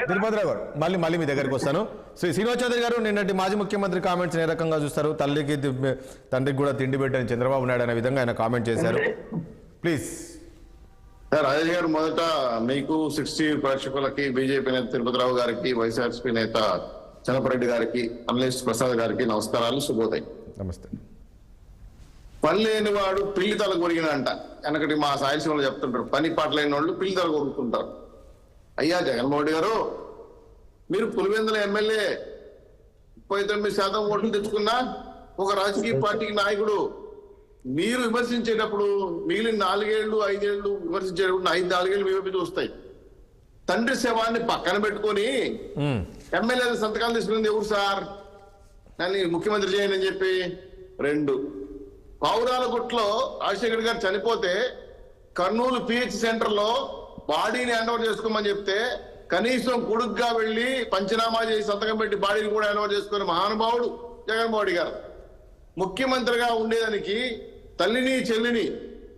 తిరుపతిరావు గారు మళ్ళీ మీ దగ్గరికి వస్తాను. శ్రీనివాస్ చౌదరి గారు, నిన్నటి మాజీ ముఖ్యమంత్రి కామెంట్స్ ఏ రకంగా చూస్తారు? తండ్రికి కూడా తిండి పెట్టని చంద్రబాబు నాయుడు అనే విధంగా ఆయన కామెంట్ చేశారు. ప్లీజ్ రాజేష్ గారు, మొదట మీకు 60 ప్రేక్షకులకి, బీజేపీ నేత తిరుపతిరావు గారికి, వైఎస్ఆర్సీపీ నేత చంద్రపరెడ్డి గారికి, అనలిస్ట్ ప్రసాద్ గారికి నమస్కారాలు, శుభోదయం. నమస్తే. పని లేని వాడు పిల్లి తల కొరిగినంట. వెనకటి మా సాయశివులు చెప్తుంటారు, పని పాట లేని వాళ్ళు పిల్లి తల కొరుకుతుంటారు. అయ్యా జగన్మోహన్ రెడ్డి గారు, మీరు పులివెందుల ఎమ్మెల్యే 39% ఓట్లు తెచ్చుకున్నా ఒక రాజకీయ పార్టీకి నాయకుడు. మీరు విమర్శించేటప్పుడు మిగిలిన 4 ఏళ్ళు 5 ఏళ్ళు విమర్శించేటప్పుడు 4 ఏళ్ళు మీ వస్తాయి. తండ్రి శవాన్ని పక్కన పెట్టుకొని ఎమ్మెల్యే సంతకాలు తీసుకునేది ఎవరు సార్? దాన్ని ముఖ్యమంత్రి చేయండి అని చెప్పి. 2, పావురాలగుట్లో రాజశేఖర్ గారు చనిపోతే కర్నూలు పిహెచ్ సెంటర్ లో బాడీని హ్యాండ్ ఓవర్ చేసుకోమని చెప్తే కనీసం కొడుకుగా వెళ్లి పంచనామా చేసి సంతకం పెట్టి బాడీని కూడా హ్యాండ్ ఓవర్ చేసుకునే మహానుభావుడు జగన్మోహన్ రెడ్డి గారు. ముఖ్యమంత్రిగా ఉండేదానికి తల్లిని చెల్లిని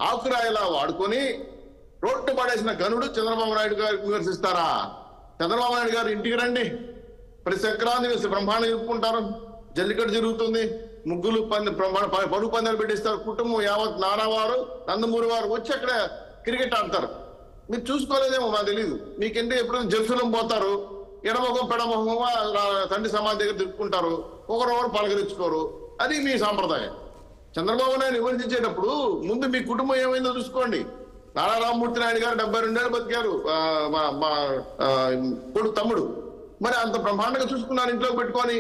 ఆకురాయిలా వాడుకొని రోడ్డు పడేసిన గనుడు చంద్రబాబు నాయుడు గారు విమర్శిస్తారా? చంద్రబాబు నాయుడు గారు ఇంటికి రండి, ప్రతి సంక్రాంతి బ్రహ్మాండం జరుపుకుంటారు, జల్లికట్టు జరుగుతుంది, ముగ్గులు పరుగు పందాలు పెట్టిస్తారు, కుటుంబం యావత్ నారావారు నందమూరి వారు వచ్చి అక్కడ క్రికెట్ ఆడతారు. మీరు చూసుకోలేదేమో నాకు తెలీదు. మీకంటే ఎప్పుడైనా జెరూసలేం పోతారు, ఎడమొహం పెడమొహం తండ్రి సమాధి దగ్గర తిప్పుకుంటారు, ఒకరొకరు పలకరించుకోరు. అది మీ సాంప్రదాయం. చంద్రబాబు నాయుడు విమర్శించేటప్పుడు ముందు మీ కుటుంబం ఏమైందో చూసుకోండి. నారా రామ్మూర్తి నాయుడు గారు 72 ఏళ్ళు బతికారు, కొడుకు తమ్ముడు. మరి అంత బ్రహ్మాండంగా చూసుకున్నారు ఇంట్లో పెట్టుకొని.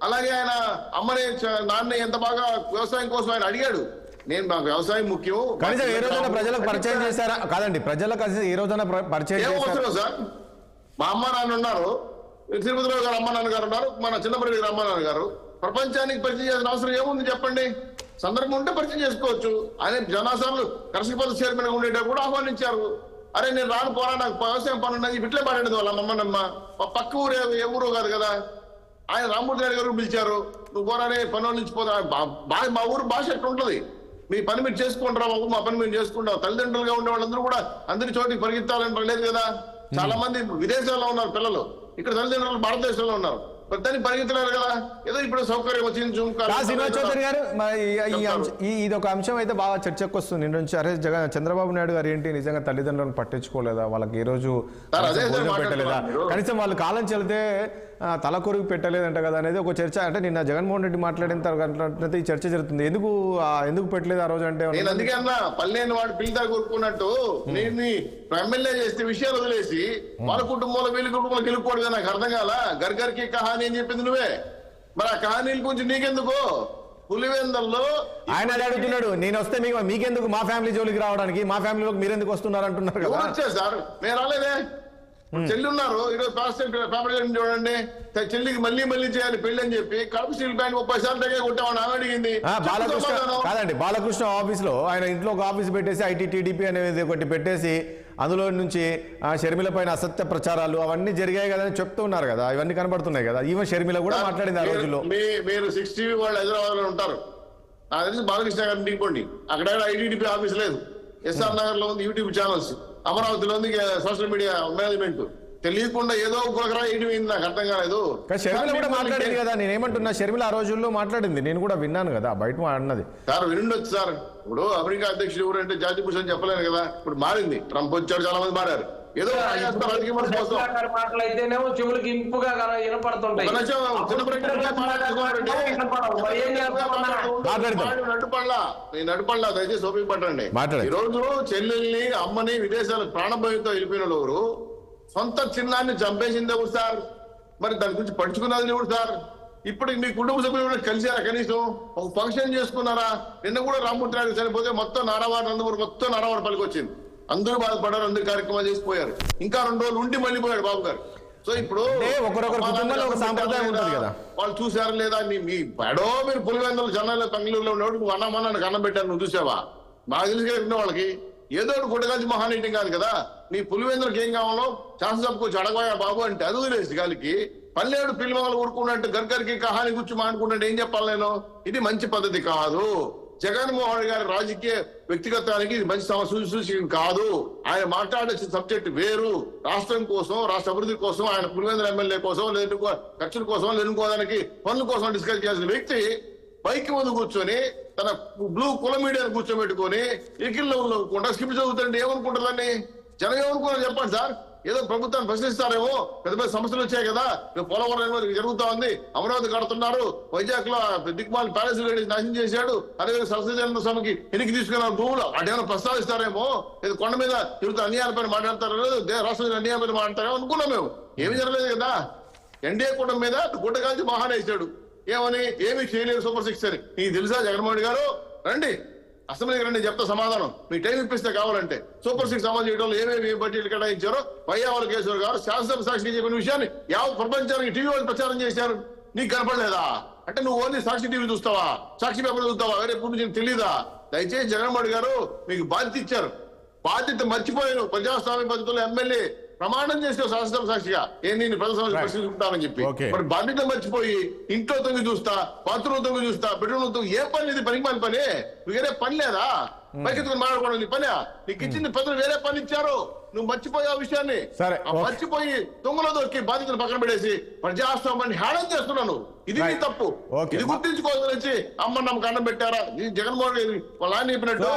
అలాగే ఆయన అమ్మని నాన్న ఎంత బాగా వ్యవసాయం కోసం ఆయన అడిగాడు. నేను నాకు వ్యవసాయం ముఖ్యం. కనీసం ఏ రోజైనా ప్రజలకు పరిచయం చేశారా? కాదండి, ప్రజలకు ఏ రోజైనా పరిచయం ఏమవసరం సార్? మా అమ్మ నాన్న ఉన్నారు, తిరుపతిరావు గారు అమ్మ నాన్న గారు ఉన్నారు, మన చిన్నపరెడ్డి గారు అమ్మ నాన్న గారు. ప్రపంచానికి పరిచయం చేసిన అవసరం ఏముంది చెప్పండి? సందర్భం ఉంటే పరిచయం చేసుకోవచ్చు. ఆయన జనాసార్లు కరసపల్లి చైర్మన్ ఉండేటప్పుడు కూడా ఆహ్వానించారు. అరే నేను రాను పోరా, నాకు వ్యవసాయం పని ఉన్నది, ఇట్లే పాడేది వాళ్ళ అమ్మనమ్మ. పక్క ఊరు ఏ ఊరు కాదు కదా. ఆయన రామ్మూర్తి నాయుడు గారు పిలిచారు, నువ్వు పోరానే పని నుంచి పోతా. మా ఊరు భాష ఎట్లా ఉంటుంది, మీ పని మీరు చేసుకుంటారా, మా పని మేము చేసుకుంటాం. తల్లిదండ్రులుగా ఉండే వాళ్ళందరూ కూడా అందరి చోటికి పరిగెత్తాలని లేదు కదా. చాలా మంది విదేశాల్లో ఉన్నారు పిల్లలు, ఇక్కడ తల్లిదండ్రులు భారతదేశంలో ఉన్నారు. దాన్ని పరిగెత్తలేరు కదా. ఏదో ఇప్పుడు సౌకర్యం వచ్చింది. శ్రీనివాస్ చౌదరి గారు, ఇది ఒక అంశం అయితే బాగా చర్చకు వస్తుంది నిన్న నుంచి. అరే చంద్రబాబు నాయుడు గారు ఏంటి నిజంగా తల్లిదండ్రులను పట్టించుకోలేదా, వాళ్ళకి ఈ రోజు పెట్టలేదా, కనీసం వాళ్ళు కాలం చెల్లితే తల కొరుగు పెట్టలేదంట కదా అనేది ఒక చర్చ. అంటే నిన్న జగన్మోహన్ రెడ్డి మాట్లాడిన తర్వాత ఈ చర్చ జరుగుతుంది. ఎందుకు పెట్టలేదు ఆ రోజు అంటే? నేను అందుకే అన్నా, పల్లెని వాడు పిల్లదా కోరుకున్నట్టు నేను ఎమ్మెల్యే చేస్తే విషయాలు వదిలేసి వాళ్ళ కుటుంబంలో వీళ్ళ కుటుంబంలో గెలుపుకోవడం నాకు అర్థం కాల. గర్గర్కి కహానీ అని చెప్పింది నువ్వే. మరి ఆ కహానీల గురించి నీకెందుకు? పులివెందుల్లో ఆయన అడుగుతున్నాడు, నేను వస్తే మీకెందుకు మా ఫ్యామిలీ జోలికి రావడానికి, మా ఫ్యామిలీలోకి మీరెందుకు వస్తున్నారు అంటున్నారు కదా. వచ్చే సార్ నేను రాలేదే. చెల్లి ఉన్నారు, ఈరోజు పేపర్ చూడండి, చెల్లికి మళ్ళీ చేయాలి పెళ్లి అని చెప్పి కడప స్టీల్ ప్లాంట్ 30 సార్లు దగ్గర కొట్టామని ఆమె అడిగింది. కాదండి, బాలకృష్ణ ఆఫీస్ లో ఆయన ఇంట్లో ఒక ఆఫీస్ పెట్టేసి ఐటీ టీడీపీ అనేది ఒకటి పెట్టేసి అందులో నుంచి షర్మిల పైన అసత్య ప్రచారాలు అవన్నీ జరిగాయి కదా అని చెప్తూ ఉన్నారు కదా, ఇవన్నీ కనబడుతున్నాయి కదా. ఈవెన్ షర్మిల కూడా మాట్లాడింది ఆ రోజుల్లో. మీరు 6 టీవీ వాళ్ళు హైదరాబాద్ లో ఉంటారు, నాకు తెలిసి బాలకృష్ణ గారిని దిగిపోండి. అక్కడ ఐటీడీపీ ఆఫీస్ లేదు, ఎస్ఆర్ నగర్ లో ఉంది యూట్యూబ్ ఛానల్స్, అమరావతిలో ఉంది సోషల్ మీడియా మేనేజ్మెంట్. తెలియకుండా ఏదో ఒకరా ఏంటి నాకు అర్థం కాలేదు. షర్మిల కూడా మాట్లాడింది కదా. నేనేమంటున్నా, షర్మిల ఆ రోజుల్లో మాట్లాడింది, నేను కూడా విన్నాను కదా బయట అన్నది. సార్ వినుండొచ్చు సార్. ఇప్పుడు అమెరికా అధ్యక్షుడు ఎవరంటే జార్జ్ బుష్ అని చెప్పలేను కదా. ఇప్పుడు మారింది, ట్రంప్ వచ్చాడు, చాలా మంది మారారు. ఏదో మాటలైతేనేమో చెవులకి ఇంపుగా వినపడుతుంటాయి. నడుపడలా దయచేసి ఓపిక పట్టండి. ఈ రోజు చెల్లెల్ని అమ్మని విదేశాలకు ప్రాణభయంతో వెళ్ళిపోయిన ఎవరు, సొంత చిన్నాన్ని చంపేసింది ఎవరు సార్? మరి దాని గురించి పడుచుకున్నది ఎవరు సార్? ఇప్పటికి మీ కుటుంబ సభ్యులు కలిసారా? కనీసం ఒక ఫంక్షన్ చేసుకున్నారా? నిన్న కూడా రామ్మూర్తి నాయుడు చనిపోతే మొత్తం నారావారు నందమూరు మొత్తం నారావారు పలికి వచ్చింది. అందరూ బాధపడ్డారు, అందరు కార్యక్రమాలు చేసిపోయారు. ఇంకా 2 రోజులు ఉండి మళ్ళీ పోయాడు బాబు గారు. సో ఇప్పుడు వాళ్ళు చూసారా లేదా? మీ బడో మీరు పులివెందులు జనాలు బెంగళూరులో ఉన్నప్పుడు నువ్వు అన్నమన్నానికి అన్నం పెట్టారు, నువ్వు చూసావా? బాగా తెలిసి వాళ్ళకి ఏదో గుడ్డగాల్చి మహానీయం కాదు కదా. నీ పులివెందులకు ఏం కావాలో శాసనసభకు అడగబోయా బాబు అంటే అది వదిలేసి గాలికి పల్లెడు పిల్లలు ఊరుకున్నట్టు గర్గర్కి కహాని గురించి మానుకున్నట్టు ఏం చెప్పాలి నేను? ఇది మంచి పద్ధతి కాదు. జగన్మోహన్ రెడ్డి గారి రాజకీయ వ్యక్తిగతానికి ఇది మంచి సూచన కాదు. ఆయన మాట్లాడాల్సిన సబ్జెక్ట్ వేరు. రాష్ట్రం కోసం, రాష్ట్ర అభివృద్ధి కోసం, ఆయన పులివెందుల ఎమ్మెల్యే కోసం, లేదు ఖర్చుల కోసం, లేనుకోవడానికి పనుల కోసం డిస్కస్ చేయాల్సిన వ్యక్తి బైక్ ముందు కూర్చొని తన బ్లూ కుల మీడియాను కూర్చోబెట్టుకొని ఎకిల్లో ఉండకుండా స్క్రిప్ట్ చదువుతుంటే ఏమనుకుంటుందని జనం ఏమనుకున్నారు చెప్పండి సార్. ఏదో ప్రభుత్వాన్ని ప్రశ్నిస్తారేమో, పెద్ద పెద్ద సమస్యలు వచ్చాయి కదా, పోలవరం జరుగుతా ఉంది, అమరావతి కడుతున్నారు, వైజాగ్ లో దిక్మాల ప్యాలెస్ నాశనం చేశాడు, అదేవిధంగా సరస్వతి స్వామికి ఎనికి తీసుకున్న భూములు అటేమైనా ప్రస్తావిస్తారేమో, ఏదో కొండ మీద తిరుగుతూ అన్యాయాలపైన మాట్లాడతారో లేదు, రాష్ట్రం అన్యాయపైన మాట్లాడతారేమో అనుకున్నాం మేము. ఏమి జరగలేదు కదా. ఎన్డీఏ కూటమి మీద గుడ్డ కాల్చి మహానేశాడు. ఏమని ఏమి చేయలేదు సూపర్ 6 అని. నీకు తెలుసా జగన్మోహన్ గారు? రండి అసెంబ్లీకి రండి, చెప్తా సమాధానం. మీ టైం ఇప్పిస్తే కావాలంటే సూపర్ 6 అమలు చేయడంలో ఏమేమి బడ్జెట్లు కేటాయించారో వైఆర్ కేశవర్ గారు శాసనసభ సాక్షిగా చెప్పిన విషయాన్ని ప్రపంచానికి టీవీ వాళ్ళు ప్రచారం చేశారు. నీకు కనపడలేదా? అంటే నువ్వు ఓన్లీ సాక్షి టీవీ చూస్తావా, సాక్షి పేపర్ చూస్తావా, వేరే పూర్తి నీకు తెలీదా? దయచేసి జగన్మోహన్ గారు మీకు బాధ్యత ఇచ్చారు, బాధ్యత మర్చిపోయాను. ప్రజాస్వామ్య పద్ధతిలో ఎమ్మెల్యే ప్రమాణం చేసే శాసనసభ సాక్షిగా నేను ప్రజా సమస్య ప్రశ్నించుకుంటానని చెప్పి మరి బాధ్యత మర్చిపోయి ఇంట్లో తొంగి చూస్తా, బాత్రూమ్ తొంగి చూస్తా, బెడ్రూమ్ తొంగి, ఏ పని ఇది పనికి పని వేరే పని లేదా? పైకెత్తుకుని మాట్లాడుకోవడం నీ పని? నీకు ఇచ్చింది ప్రజలు వేరే పని ఇచ్చారు, నువ్వు మర్చిపోయే ఆ విషయాన్ని. మర్చిపోయి దొంగలో దొరికి బాధ్యతను పక్కన పెడేసి ప్రజాస్వామ్యాన్ని హేళన చేస్తున్నాను. ఇది నీ తప్పు. ఇది గుర్తించుకోవాలని అమ్మ నమ్మకు అన్నం పెట్టారా? జగన్మోహన్ రెడ్డి వాళ్ళ ఆయన చెప్పినట్టు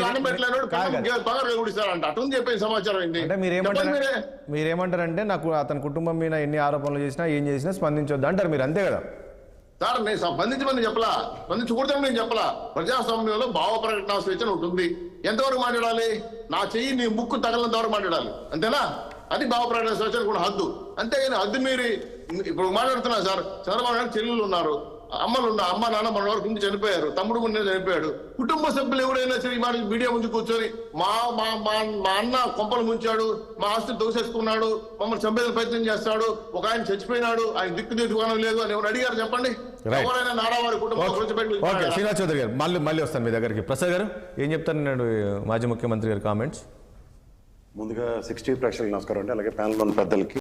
అన్నం పెట్టలేడు పగలు గుడిస్తారంట. అటు చెప్పే సమాచారం ఏంటి? మీరేమంటారంటే నాకు అతని కుటుంబం మీద ఎన్ని ఆరోపణలు చేసినా ఏం చేసినా స్పందించొద్దు అంటారు మీరు, అంతే కదా సార్? నేను స్పందించమని చెప్పలా, స్పందించకూడదని నేను చెప్పలా. ప్రజాస్వామ్యంలో భావ ప్రకటన స్వేచ్ఛ ఉంటుంది. ఎంతవరకు మాట్లాడాలి? నా చెయ్యి నీ ముక్కు తగలంత వరకు మాట్లాడాలి, అంతేనా? అది భావ ప్రకటన స్వేచ్ఛ కూడా హద్దు. అంతేగాని హద్దు మీరి ఇప్పుడు మాట్లాడుతున్నా సార్. చంద్రబాబు నాయుడు చెల్లెళ్ళు ఉన్నారు, అమ్మలు ఉన్నారు, అమ్మ నాన్న మన వరకు ముందు చనిపోయారు, తమ్ముడు ముందు చనిపోయాడు. కుటుంబ సభ్యులు ఎవరైనా సరే మీడియా ముందు కూర్చొని మా అన్న కొంపలు ముంచాడు, మా ఆస్తులు దోసేసుకున్నాడు, మమ్మల్ని చంపేది ప్రయత్నం చేస్తాడు, ఒక ఆయన చచ్చిపోయినాడు, ఆయన దిక్కు దిక్కుకోవడం లేదు అని ఎవరు అడిగారు చెప్పండి? ఎవరైనా నారావారి కుటుంబం శ్రీనివాస్ చౌదరి గారు మళ్ళీ వస్తాను మీ దగ్గరికి. ప్రసాద్ గారు ఏం చెప్తారు మాజీ ముఖ్యమంత్రి గారి కామెంట్స్? ముందుగా 60 ప్రేక్షకులకు నమస్కారం అండి, అలాగే ప్యానల్ ఉన్న పెద్దలకి.